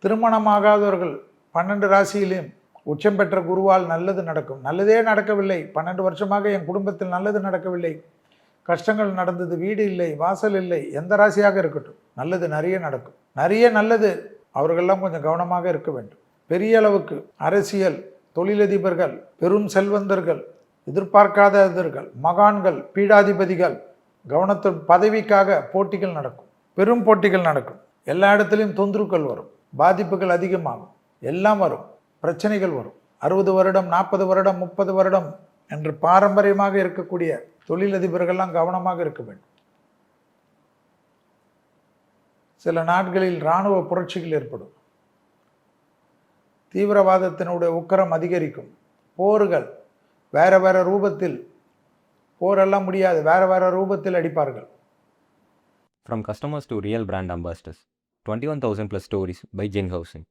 திருமணமாகாதவர்கள் 12 ராசியிலும் உச்சம் பெற்ற குருவால் நல்லது நடக்கும். நல்லதே நடக்கவில்லை, 12 வருஷமாக என் குடும்பத்தில் நல்லது நடக்கவில்லை, கஷ்டங்கள் நடந்தது, வீடு இல்லை, வாசல் இல்லை, எந்த ராசியாக இருக்கட்டும், நல்லது நிறைய நடக்கும். நிறைய நல்லது. அவர்களெல்லாம் கொஞ்சம் கவனமாக இருக்க வேண்டும். பெரிய அளவுக்கு அரசியல், தொழிலதிபர்கள், பெரும் செல்வந்தர்கள், எதிர்பார்க்காதவர்கள், மகான்கள், பீடாதிபதிகள், கவனத்தின் பதவிக்காக போட்டிகள் நடக்கும், பெரும் போட்டிகள் நடக்கும். எல்லா இடத்துலையும் தொந்தரவுகள் வரும், பாதிப்புகள் அதிகமாகும், எல்லாம் வரும், பிரச்சனைகள் வரும். 60 வருடம், 40 வருடம், 30 வருடம் என்று பாரம்பரியமாக இருக்கக்கூடிய தொழிலதிபர்கள்லாம் கவனமாக இருக்க வேண்டும். சில நாட்களில் இராணுவ புரட்சிகள் ஏற்படும், தீவிரவாதத்தினுடைய உக்கரம் அதிகரிக்கும், போர்கள் வேற வேற ரூபத்தில், போரெல்லாம் முடியாது, வேற வேற ரூபத்தில் அடிப்பார்கள். From customers to real brand ambassadors, 21,000 plus stories by Gen Housing.